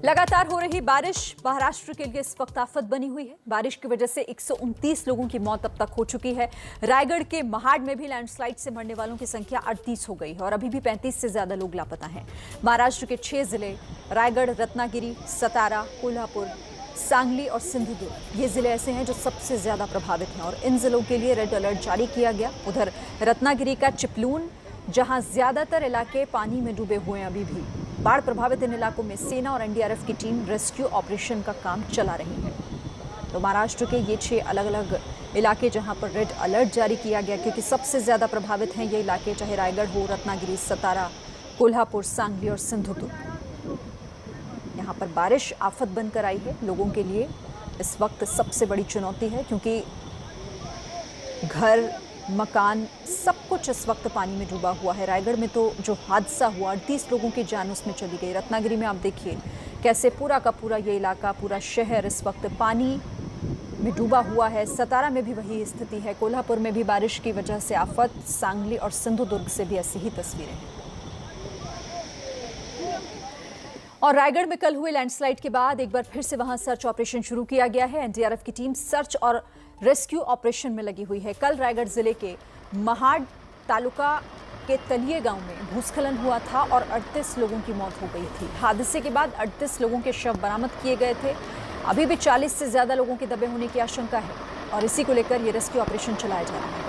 लगातार हो रही बारिश महाराष्ट्र के लिए इस वक्त आफत बनी हुई है। बारिश की वजह से 129 लोगों की मौत अब तक हो चुकी है। रायगढ़ के महाड में भी लैंडस्लाइड से मरने वालों की संख्या 38 हो गई है और अभी भी 35 से ज्यादा लोग लापता हैं। महाराष्ट्र के 6 जिले रायगढ़, रत्नागिरी, सतारा, कोल्हापुर, सांगली और सिंधुदुर्ग ये जिले ऐसे हैं जो सबसे ज्यादा प्रभावित हैं और इन जिलों के लिए रेड अलर्ट जारी किया गया। उधर रत्नागिरी का चिपलून, जहां ज्यादातर इलाके पानी में डूबे हुए हैं, अभी भी बाढ़ प्रभावित इन इलाकों में सेना और एनडीआरएफ की टीम रेस्क्यू ऑपरेशन का काम चला रही है। तो महाराष्ट्र के ये 6 अलग अलग इलाके जहां पर रेड अलर्ट जारी किया गया, क्योंकि सबसे ज्यादा प्रभावित हैं ये इलाके, चाहे रायगढ़ हो, रत्नागिरी, सतारा, कोल्हापुर, सांगली और सिंधुदुर्ग। यहाँ पर बारिश आफत बनकर आई है। लोगों के लिए इस वक्त सबसे बड़ी चुनौती है, क्योंकि घर, मकान, सब कुछ इस वक्त पानी में डूबा हुआ है। रायगढ़ में तो जो हादसा हुआ, 38 लोगों की जान उसमें चली गई। रत्नागिरी में आप देखिए कैसे पूरा का पूरा ये इलाका, पूरा शहर इस वक्त पानी में डूबा हुआ है। सतारा में भी वही स्थिति है। कोल्हापुर में भी बारिश की वजह से आफत, सांगली और सिंधुदुर्ग से भी ऐसी ही तस्वीरें हैं। और रायगढ़ में कल हुए लैंडस्लाइड के बाद एक बार फिर से वहां सर्च ऑपरेशन शुरू किया गया है। एनडीआरएफ की टीम सर्च और रेस्क्यू ऑपरेशन में लगी हुई है। कल रायगढ़ जिले के महाड तालुका के तलिए गांव में भूस्खलन हुआ था और 38 लोगों की मौत हो गई थी। हादसे के बाद 38 लोगों के शव बरामद किए गए थे। अभी भी 40 से ज्यादा लोगों के दबे होने की आशंका है और इसी को लेकर ये रेस्क्यू ऑपरेशन चलाया जा रहा है।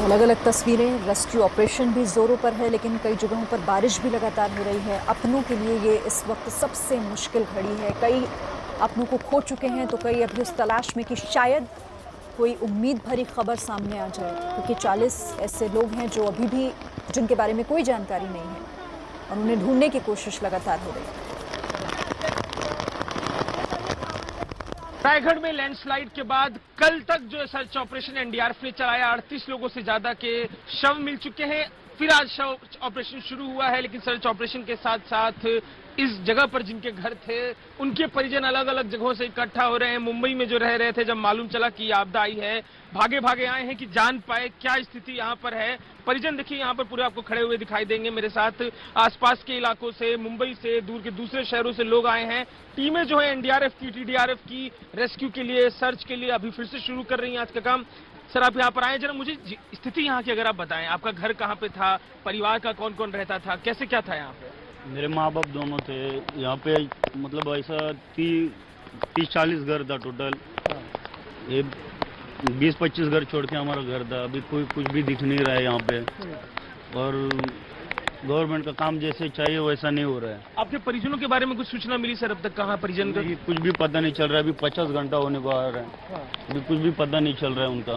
अलग अलग तस्वीरें, रेस्क्यू ऑपरेशन भी जोरों पर है, लेकिन कई जगहों पर बारिश भी लगातार हो रही है। अपनों के लिए ये इस वक्त सबसे मुश्किल घड़ी है। कई अपनों को खो चुके हैं तो कई अभी उस तलाश में कि शायद कोई उम्मीद भरी खबर सामने आ जाए, क्योंकि 40 ऐसे लोग हैं जो अभी भी जिनके बारे में कोई जानकारी नहीं है और उन्हें ढूंढने की कोशिश लगातार हो रही है। रायगढ़ में लैंडस्लाइड के बाद कल तक जो सर्च ऑपरेशन एनडीआरएफ ने चलाया, 38 लोगों से ज्यादा के शव मिल चुके हैं। फिर आज सर्च ऑपरेशन शुरू हुआ है, लेकिन सर्च ऑपरेशन के साथ साथ इस जगह पर जिनके घर थे उनके परिजन अलग अलग जगहों से इकट्ठा हो रहे हैं। मुंबई में जो रह रहे थे, जब मालूम चला कि आपदा आई है, भागे भागे आए हैं कि जान पाए क्या स्थिति यहाँ पर है। परिजन देखिए यहाँ पर पूरे आपको खड़े हुए दिखाई देंगे मेरे साथ। आसपास के इलाकों से, मुंबई से, दूर के दूसरे शहरों से लोग आए हैं। टीमें जो है एनडीआरएफ की, टीडीआरएफ की रेस्क्यू के लिए, सर्च के लिए अभी फिर से शुरू कर रही हैं आज का काम। सर, आप यहाँ पर आए, जरा मुझे स्थिति यहाँ की अगर आप बताएं। आपका घर कहाँ पे था, परिवार का कौन कौन रहता था, कैसे क्या था यहाँ पे? मेरे माँ बाप दोनों थे यहाँ पे। मतलब ऐसा 30-40 घर था टोटल। ये 20-25 घर छोड़ के हमारा घर था। अभी कोई कुछ भी दिख नहीं रहा है यहाँ पे और गवर्नमेंट का काम जैसे चाहिए वैसा नहीं हो रहा है। आपके परिजनों के बारे में कुछ सूचना मिली सर अब तक? कहाँ परिजन का? कुछ भी पता नहीं चल रहा है। अभी 50 घंटा होने को आ रहा है, अभी कुछ भी पता नहीं चल रहा है उनका।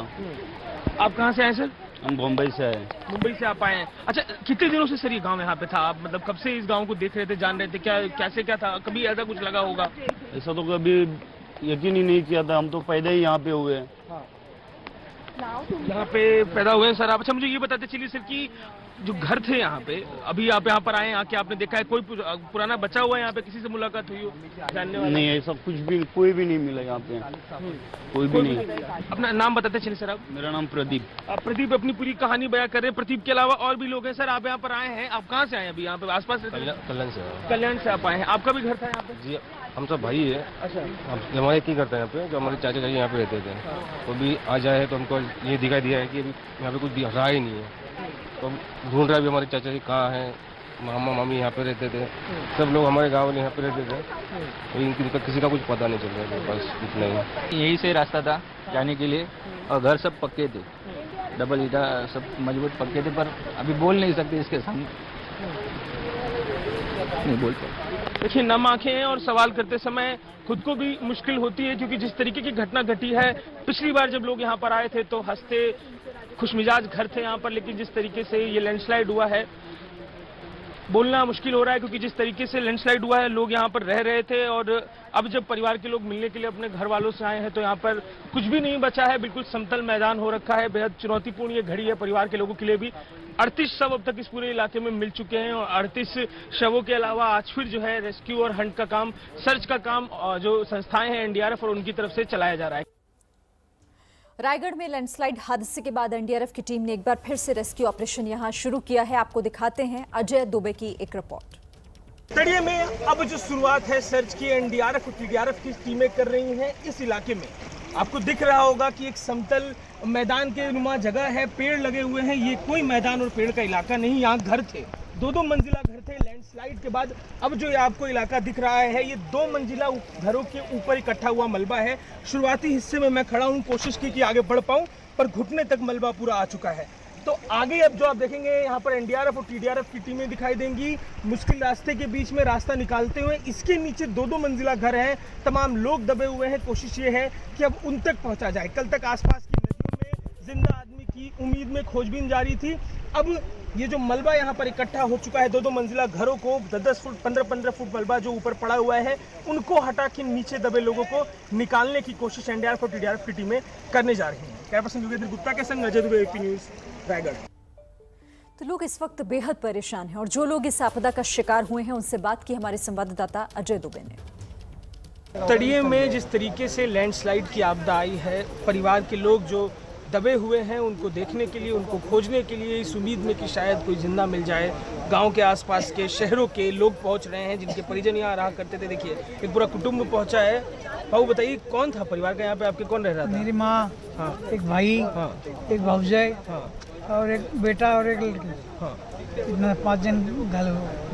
आप कहाँ से आए सर? हम मुंबई से आए। मुंबई से आप आए हैं। अच्छा, कितने दिनों से सर ये गांव यहाँ पे था? आप मतलब कब से इस गांव को देख रहे थे, जान रहे थे? क्या कैसे क्या था? कभी ऐसा कुछ लगा होगा? ऐसा तो कभी यकीन ही नहीं किया था। हम तो पैदा ही यहाँ पे हुए हैं। यहाँ पे पैदा हुए हैं सर आप। अच्छा, मुझे ये बताते चलिए सर कि जो घर थे यहाँ पे, अभी आप यहाँ पर आए, आके आपने देखा है कोई पुराना बचा हुआ है यहाँ पे? किसी से मुलाकात हुई हो जानने वाला? नहीं, ऐसा कुछ भी कोई भी नहीं मिला यहाँ पे, कोई भी नहीं। अपना नाम बताते चलिए सर आप। मेरा नाम प्रदीप। आप प्रदीप अपनी पूरी कहानी बयां कर रहे हैं। प्रदीप के अलावा और भी लोग हैं सर। आप यहाँ पर आए हैं, आप कहाँ से आए हैं? अभी यहाँ पे आसपास? कल्याण से। कल्याण से आप आए हैं। आपका भी घर था यहाँ पे? जी, हम सब भाई है। अच्छा, हम हमारे की करते हैं यहाँ पे, जो हमारे चाचा चाची यहाँ पे रहते थे, वो भी आ जाए तो हमको ये दिखाई दिया है कि अभी यहाँ पे कुछ भी रहा ही नहीं है। तो ढूंढ रहा है भी हमारे चाचा जी कहाँ हैं। मामा मामी यहाँ पे रहते थे, सब लोग हमारे गाँव में यहाँ पे रहते थे, तो इनका किसी का कुछ पता नहीं चल रहा है। बस इतना ही। यही से रास्ता था जाने के लिए और घर सब पक्के थे, डबल ईटा सब मजबूत पक्के थे, पर अभी बोल नहीं सकते इसके सामने, नहीं बोल सकते। देखिए, नम आंखें हैं और सवाल करते समय खुद को भी मुश्किल होती है, क्योंकि जिस तरीके की घटना घटी है, पिछली बार जब लोग यहाँ पर आए थे तो हंसते खुशमिजाज घर थे यहाँ पर, लेकिन जिस तरीके से ये लैंडस्लाइड हुआ है, बोलना मुश्किल हो रहा है। क्योंकि जिस तरीके से लैंडस्लाइड हुआ है, लोग यहाँ पर रह रहे थे और अब जब परिवार के लोग मिलने के लिए अपने घर वालों से आए हैं तो यहाँ पर कुछ भी नहीं बचा है। बिल्कुल समतल मैदान हो रखा है। बेहद चुनौतीपूर्ण ये घड़ी है परिवार के लोगों के लिए भी। 38 शव अब तक इस पूरे इलाके में मिल चुके हैं और 38 शवों के अलावा आज फिर जो है रेस्क्यू और हंट का काम, सर्च का काम जो संस्थाएं हैं एनडीआरएफ और उनकी तरफ से चलाया जा रहा है। रायगढ़ में लैंडस्लाइड हादसे के बाद एनडीआरएफ की टीम ने एक बार फिर से रेस्क्यू ऑपरेशन यहां शुरू किया है। आपको दिखाते हैं अजय दुबे की एक रिपोर्ट। तड़िये में अब जो शुरुआत है सर्च की एनडीआरएफ और टीडीआरएफ की टीमें कर रही हैं इस इलाके में। आपको दिख रहा होगा कि एक समतल मैदान के नुमा जगह है, पेड़ लगे हुए हैं। ये कोई मैदान और पेड़ का इलाका नहीं, यहाँ घर थे, 2-2 मंजिला घर थे। लैंडस्लाइड के बाद अब जो ये आपको इलाका दिख रहा है ये 2 मंजिला घरों के ऊपर इकट्ठा हुआ मलबा है। शुरुआती हिस्से में मैं खड़ा हूँ, कोशिश की कि आगे बढ़ पाऊँ, पर घुटने तक मलबा पूरा आ चुका है। तो आगे अब जो आप देखेंगे यहाँ पर एनडीआरएफ और टीडीआरएफ की टीमें दिखाई देंगी, मुश्किल रास्ते के बीच में रास्ता निकालते हुए। इसके नीचे 2-2 मंजिला घर हैं, तमाम लोग दबे हुए हैं। कोशिश ये है कि अब उन तक पहुँचा जाए। कल तक आसपास की नदियों में जिंदा आदमी की उम्मीद में खोजबीन जारी थी। अब ये जो मलबा यहाँ पर इकट्ठा हो चुका है, 2-2 मंजिला घरों को 10-10 फुट 15-15 फुट मलबा जो ऊपर पड़ा हुआ है, उनको हटा के नीचे दबे लोगों को निकालने की कोशिश एनडीआरएफ और टीडीआरएफ की टीमें करने जा रही हैं। कैमरा पर्सन योगेंद्र गुप्ता के संग अजय दुबे, एपी न्यूज़, रायगढ़। तो लोग इस वक्त बेहद परेशान हैं और जो लोग इस आपदा का शिकार हुए हैं उनसे बात की हमारे संवाददाता अजय दुबे ने। तड़िये में जिस तरीके से लैंडस्लाइड की आपदा आई है, परिवार के लोग जो दबे हुए हैं उनको देखने के लिए, उनको खोजने के लिए, इस उम्मीद में कि शायद कोई जिंदा मिल जाए। गांव के आसपास के शहरों के लोग पहुंच रहे हैं, जिनके परिजन यहाँ रहा करते थे। देखिए एक पूरा कुटुंब पहुंचा है। बाबू बताइए, कौन था परिवार का यहाँ पे, आपके कौन रह रहा था? मेरी माँ, एक भाई, एक भाऊजाई और एक बेटा और एक लड़की। इतना 5 जन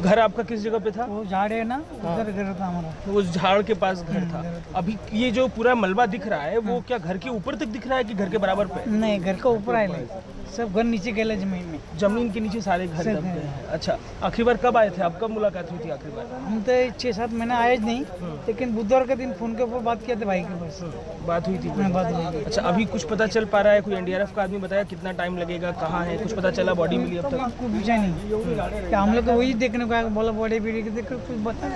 घर आपका किस जगह पे था? वो झाड़ है ना, उधर घर था हमारा। वो झाड़ के पास घर था। अभी ये जो पूरा मलबा दिख रहा है वो क्या घर के ऊपर तक दिख रहा है कि घर के बराबर पे? नहीं, घर के ऊपर आए, सब घर नीचे गए जमीन में। जमीन के नीचे सारे घर दब गए हैं। अच्छा, आखिरी बार कब आए थे आप? कब मुलाकात हुई थी आखिरी बार? हम तो 6-7 महीने आए नहीं, लेकिन बुधवार के दिन फोन के ऊपर बात किया था भाई के पास। बात हुई थी? बात हुई। अच्छा, अभी कुछ पता चल पा रहा है? कोई एनडीआरएफ का आदमी बताया कितना टाइम लगेगा, कहाँ है, कुछ पता चला? बॉडी मिली अब तक? आपको पूछा नहीं, हम लोग वही देखने को आया, बोला बॉडी भी कुछ बता,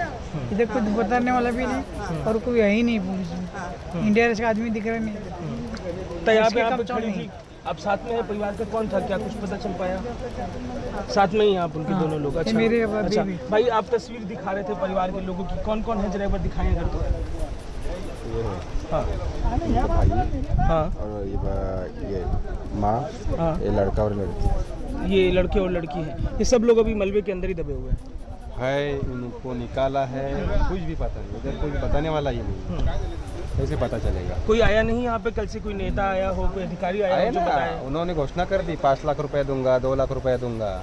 इधर कुछ बताने वाला भी नहीं और कोई है ही नहीं। पुलिस एनडीआरएफ का आदमी दिख रहा नहीं। तो यहाँ पे आप खड़ी थी, आप साथ में है, परिवार का कौन था, क्या कुछ पता चल पाया? साथ में ही आप उनके दोनों लोग? अच्छा, मेरे अच्छा भाई, आप तस्वीर दिखा रहे थे परिवार के लोगों की, कौन कौन है जरा एक बार दिखाएं अगर तो। हाँ हाँ, और ये माँ, ये लड़का और लड़की, ये लड़के और लड़की हैं। ये सब लोग अभी मलबे के अंदर ही दबे हुए है। उनको निकाला है, कुछ भी पता नहीं, इधर कुछ बताने वाला ही नहीं, कैसे पता चलेगा? कोई आया नहीं यहाँ पे? कल से कोई नेता आया हो, कोई अधिकारी आया हो जो बताया? उन्होंने घोषणा कर दी, 5 लाख रुपए दूंगा, 2 लाख रुपए दूंगा,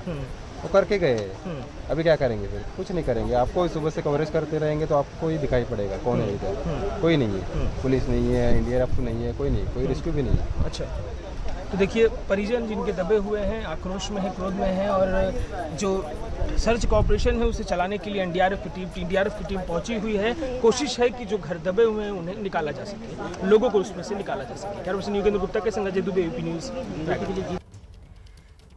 वो करके गए। अभी क्या करेंगे? फिर कुछ नहीं करेंगे। आपको सुबह से कवरेज करते रहेंगे तो आपको ही दिखाई पड़ेगा कौन है इधर। कोई नहीं है, पुलिस नहीं है, एनडीआरएफ नहीं है, कोई नहीं, कोई रेस्क्यू भी नहीं है। अच्छा, तो देखिए परिजन जिनके दबे हुए हैं आक्रोश में है, क्रोध में है, और जो सर्च का ऑपरेशन है उसे चलाने के लिए एनडीआरएफ की टीम, टीडीआरएफ की टीम पहुंची हुई है। कोशिश है कि जो घर दबे हुए हैं उन्हें निकाला जा सके, लोगों को उसमें से निकाला जा सके। कैमरा पर्सन योगेंद्र गुप्ता के संग अजय दुबे, एपी न्यूज़, रायगढ़।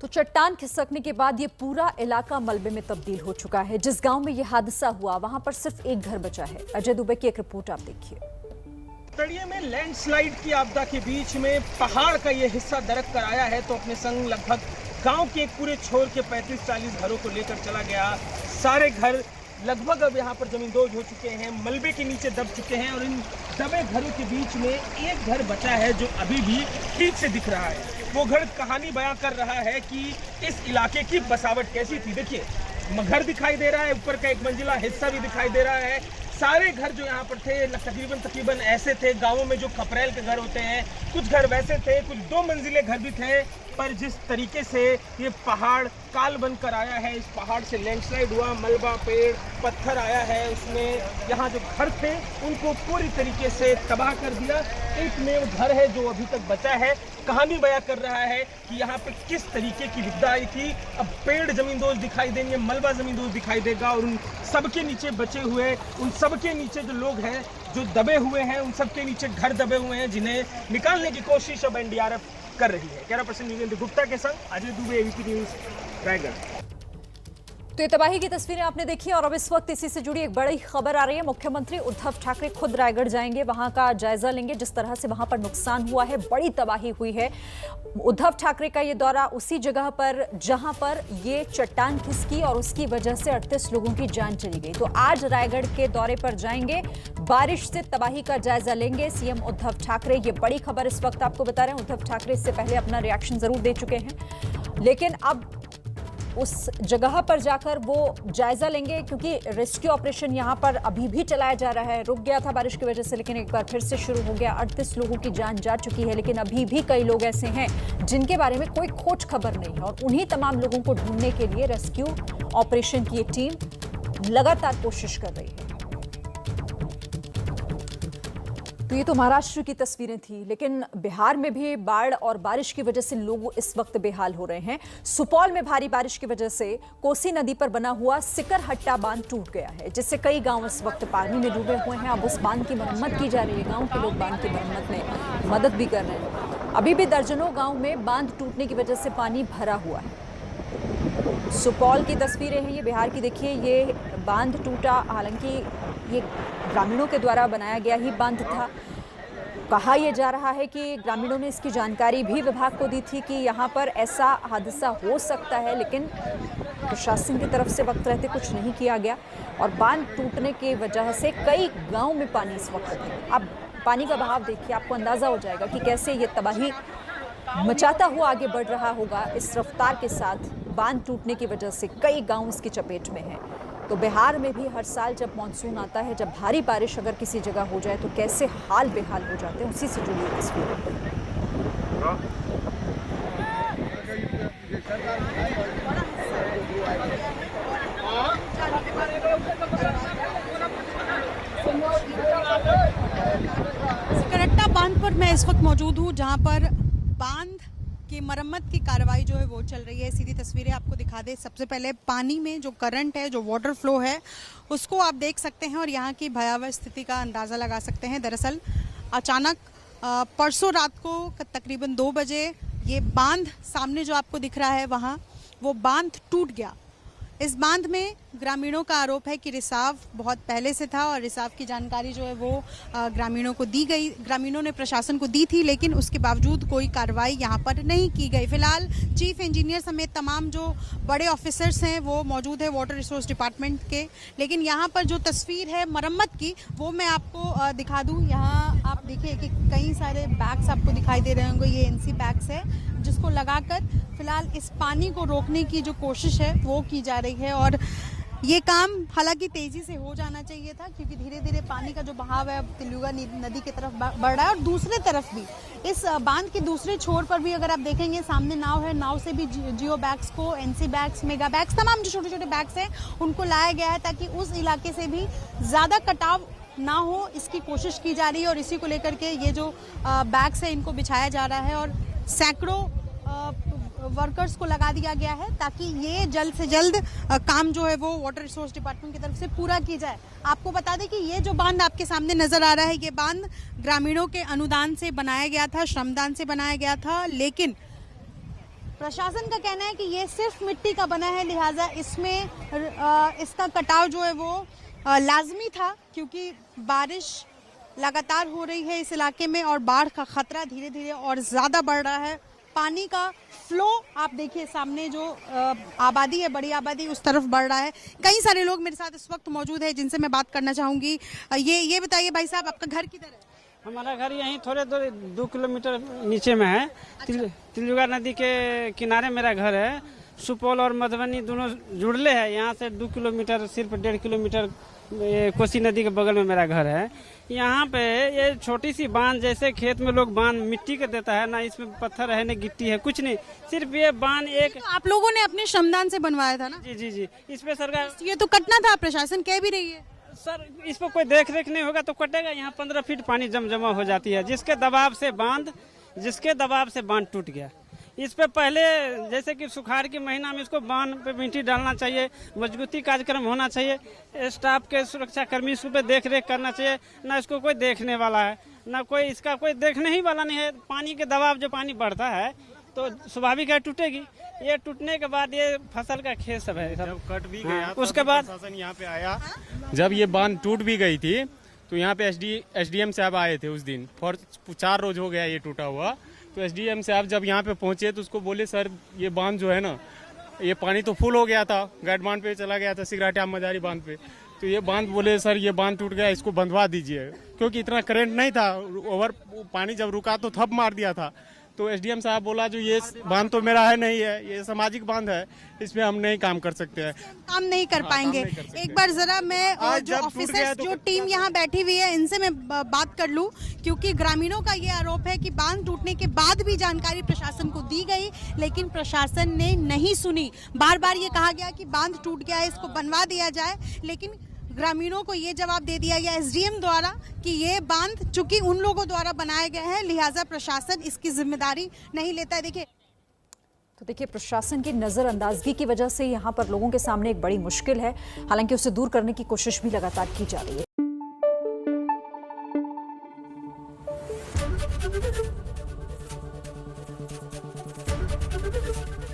तो चट्टान खिसकने के बाद ये पूरा इलाका मलबे में तब्दील हो चुका है। जिस गांव में ये हादसा हुआ वहां पर सिर्फ एक घर बचा है। अजय दुबे की एक रिपोर्ट आप देखिए। तड़िये में लैंडस्लाइड की आपदा के बीच में पहाड़ का ये हिस्सा दरक कर आया है, तो अपने संग लगभग गांव के एक पूरे छोर के 35-40 घरों को लेकर चला गया। सारे घर लगभग अब यहाँ पर जमींदोज हो चुके हैं, मलबे के नीचे दब चुके हैं, और इन दबे घरों के बीच में एक घर बचा है जो अभी भी ठीक से दिख रहा है। वो घर कहानी बयां कर रहा है कि इस इलाके की बसावट कैसी थी। देखिए घर दिखाई दे रहा है, ऊपर का एक मंजिला हिस्सा भी दिखाई दे रहा है। सारे घर जो यहाँ पर थे तकरीबन ऐसे थे, गांवों में जो खपरेल के घर होते हैं, कुछ घर वैसे थे, कुछ 2 मंजिले घर भी थे। पर जिस तरीके से ये पहाड़ काल बन कर आया है, इस पहाड़ से लैंडस्लाइड हुआ, मलबा, पेड़, पत्थर आया है, उसमें यहाँ जो घर थे उनको पूरी तरीके से तबाह कर दिया। एकमेव घर है जो अभी तक बचा है, कहानी बयां कर रहा है कि यहाँ पे किस तरीके की विपदा आई थी। अब पेड़ जमींदोज दिखाई देंगे, मलबा जमींदोज दिखाई देगा, और उन सबके नीचे बचे हुए, उन सबके नीचे जो लोग हैं जो दबे हुए हैं, उन सबके नीचे घर दबे हुए हैं, जिन्हें निकालने की कोशिश अब एनडीआरएफ कर रही है। कैमरा पर्सन योगेंद्र गुप्ता के संग अजय दुबे, एबीपी न्यूज़, रायगढ़। तो ये तबाही की तस्वीरें आपने देखी और अब इस वक्त इसी से जुड़ी एक बड़ी खबर आ रही है। मुख्यमंत्री उद्धव ठाकरे खुद रायगढ़ जाएंगे, वहां का जायजा लेंगे। जिस तरह से वहां पर नुकसान हुआ है, बड़ी तबाही हुई है। उद्धव ठाकरे का ये दौरा उसी जगह पर जहां पर ये चट्टान खिसकी और उसकी वजह से 38 लोगों की जान चली गई। तो आज रायगढ़ के दौरे पर जाएंगे, बारिश से तबाही का जायजा लेंगे सीएम उद्धव ठाकरे। ये बड़ी खबर इस वक्त आपको बता रहे हैं। उद्धव ठाकरे इससे पहले अपना रिएक्शन जरूर दे चुके हैं, लेकिन अब उस जगह पर जाकर वो जायजा लेंगे, क्योंकि रेस्क्यू ऑपरेशन यहां पर अभी भी चलाया जा रहा है। रुक गया था बारिश की वजह से, लेकिन एक बार फिर से शुरू हो गया। 38 लोगों की जान जा चुकी है, लेकिन अभी भी कई लोग ऐसे हैं जिनके बारे में कोई खोज खबर नहीं है और उन्हीं तमाम लोगों को ढूंढने के लिए रेस्क्यू ऑपरेशन की ये टीम लगातार कोशिश कर रही है। तो ये तो महाराष्ट्र की तस्वीरें थी, लेकिन बिहार में भी बाढ़ और बारिश की वजह से लोग इस वक्त बेहाल हो रहे हैं। सुपौल में भारी बारिश की वजह से कोसी नदी पर बना हुआ सिकरहट्टा बांध टूट गया है, जिससे कई गांव इस वक्त पानी में डूबे हुए हैं। अब उस बांध की मरम्मत की जा रही है। गांव के लोग बांध की मरम्मत में मदद भी कर रहे हैं। अभी भी दर्जनों गाँव में बांध टूटने की वजह से पानी भरा हुआ है। सुपौल की तस्वीरें हैं ये, बिहार की। देखिए, ये बांध टूटा, हालांकि ये ग्रामीणों के द्वारा बनाया गया ही बांध था। कहा यह जा रहा है कि ग्रामीणों ने इसकी जानकारी भी विभाग को दी थी कि यहाँ पर ऐसा हादसा हो सकता है, लेकिन प्रशासन की तरफ से वक्त रहते कुछ नहीं किया गया और बांध टूटने की वजह से कई गांव में पानी इस वक्त है। अब पानी का बहाव देखिए, आपको अंदाजा हो जाएगा कि कैसे ये तबाही मचाता हुआ आगे बढ़ रहा होगा। इस रफ्तार के साथ बांध टूटने की वजह से कई गांव इसकी चपेट में हैं। तो बिहार में भी हर साल जब मानसून आता है, जब भारी बारिश अगर किसी जगह हो जाए तो कैसे हाल बेहाल हो जाते हैं, उसी से जुड़ी तस्वीर। सिकरहट्टा बांध पर मैं इस वक्त मौजूद हूँ, जहाँ पर बांध की मरम्मत की कार्रवाई जो है वो चल रही है। सीधी तस्वीरें आपको दिखा दे। सबसे पहले पानी में जो करंट है, जो वाटर फ्लो है, उसको आप देख सकते हैं और यहाँ की भयावह स्थिति का अंदाज़ा लगा सकते हैं। दरअसल अचानक परसों रात को तकरीबन 2 बजे ये बांध, सामने जो आपको दिख रहा है वहाँ, वो बांध टूट गया। इस बांध में ग्रामीणों का आरोप है कि रिसाव बहुत पहले से था और रिसाव की जानकारी जो है वो ग्रामीणों को दी गई, ग्रामीणों ने प्रशासन को दी थी, लेकिन उसके बावजूद कोई कार्रवाई यहाँ पर नहीं की गई। फिलहाल चीफ इंजीनियर समेत तमाम जो बड़े ऑफिसर्स हैं वो मौजूद है वाटर रिसोर्स डिपार्टमेंट के। लेकिन यहाँ पर जो तस्वीर है मरम्मत की, वो मैं आपको दिखा दूँ। यहाँ आप देखिए कि कई सारे बैग्स आपको दिखाई दे रहे होंगे। ये NC बैग्स है, जिसको लगाकर फिलहाल इस पानी को रोकने की जो कोशिश है वो की जा रही है। और ये काम हालांकि तेजी से हो जाना चाहिए था, क्योंकि धीरे धीरे पानी का जो बहाव है तिलुगा नदी की तरफ बढ़ रहा है। और दूसरे तरफ भी, इस बांध के दूसरे छोर पर भी अगर आप देखेंगे, सामने नाव है, नाव से भी जियो बैग्स को, NC बैग्स, मेगा बैग्स, तमाम जो छोटे छोटे बैग्स हैं उनको लाया गया है, ताकि उस इलाके से भी ज़्यादा कटाव ना हो, इसकी कोशिश की जा रही है। और इसी को लेकर के ये जो बैग्स है इनको बिछाया जा रहा है और सैकड़ों वर्कर्स को लगा दिया गया है, ताकि ये जल्द से जल्द काम जो है वो वाटर रिसोर्स डिपार्टमेंट की तरफ से पूरा की जाए। आपको बता दें कि ये जो बांध आपके सामने नजर आ रहा है, ये बांध ग्रामीणों के अनुदान से बनाया गया था, श्रमदान से बनाया गया था, लेकिन प्रशासन का कहना है कि ये सिर्फ मिट्टी का बना है, लिहाजा इसमें इसका कटाव जो है वो लाजमी था, क्योंकि बारिश लगातार हो रही है इस इलाके में और बाढ़ का खतरा धीरे धीरे और ज़्यादा बढ़ रहा है। पानी का फ्लो आप देखिए, सामने जो आबादी है, बड़ी आबादी, उस तरफ बढ़ रहा है। कई सारे लोग मेरे साथ इस वक्त मौजूद है जिनसे मैं बात करना चाहूँगी। ये बताइए भाई साहब, आपका घर किधर है? हमारा घर यहीं थोड़े 2 किलोमीटर नीचे में है। अच्छा। तिलुगा नदी के किनारे मेरा घर है। सुपौल और मधुबनी दोनों जुड़ले हैं। यहाँ से 2 किलोमीटर, सिर्फ 1.5 किलोमीटर कोसी नदी के बगल में मेरा घर है। यहाँ पे ये छोटी सी बांध, जैसे खेत में लोग बांध मिट्टी के देता है ना, इसमें पत्थर है न गिट्टी है, कुछ नहीं, सिर्फ ये बांध एक। तो आप लोगों ने अपने श्रमदान से बनवाया था ना? जी। इस पे सरकार, ये तो कटना था, प्रशासन कह भी रही है। सर, इस पर कोई देख रेख नहीं होगा तो कटेगा। यहाँ 15 फीट पानी जमा हो जाती है, जिसके दबाव से बांध टूट गया। इस पे पहले, जैसे कि सुखाड़ के महीना में इसको बांध पे मिट्टी डालना चाहिए, मजबूती कार्यक्रम होना चाहिए, स्टाफ के सुरक्षा कर्मी इस पे देख रेख करना चाहिए। ना इसको कोई देखने वाला है, ना कोई इसका कोई देखने ही वाला नहीं है। पानी के दबाव, जो पानी बढ़ता है तो स्वाभाविक है टूटेगी। ये टूटने के बाद ये फसल का खेत सब है सब। जब कट भी गया उसके बाद प्रशासन यहाँ पे आया, जब ये बांध टूट भी गई थी तो यहाँ पे एसडीएम साहब आए थे उस दिन। 4 रोज हो गया ये टूटा हुआ। तो एसडीएम साहब जब यहाँ पे पहुंचे तो उसको बोले सर ये बांध जो है ना, ये पानी तो फुल हो गया था, गैट बांध पे चला गया था, सिगराटा मजारी बांध पे। तो ये बांध बोले सर ये बांध टूट गया, इसको बंधवा दीजिए, क्योंकि इतना करंट नहीं था। ओवर पानी जब रुका तो थप मार दिया था। तो एसडीएम साहब बोला जो ये बांध तो मेरा है नहीं है, ये सामाजिक बांध है, इसमें हम नहीं काम कर सकते हैं, काम नहीं कर पाएंगे। एक बार जरा मैं जो ऑफिसर्स जो टीम यहाँ बैठी हुई है इनसे मैं बात कर लूं, क्योंकि ग्रामीणों का ये आरोप है कि बांध टूटने के बाद भी जानकारी प्रशासन को दी गई, लेकिन प्रशासन ने नहीं सुनी। बार बार ये कहा गया कि बांध टूट गया है, इसको बनवा दिया जाए, लेकिन ग्रामीणों को ये जवाब दे दिया गया एसडीएम द्वारा कि ये बांध चूंकि उन लोगों द्वारा बनाया गया है, लिहाजा प्रशासन इसकी जिम्मेदारी नहीं लेता है। देखिए प्रशासन की नजरअंदाजगी की वजह से यहाँ पर लोगों के सामने एक बड़ी मुश्किल है, हालांकि उसे दूर करने की कोशिश भी लगातार की जा रही है।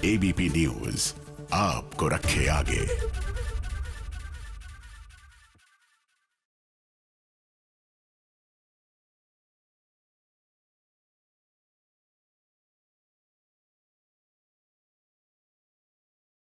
एबीपी न्यूज आपको रखे आगे।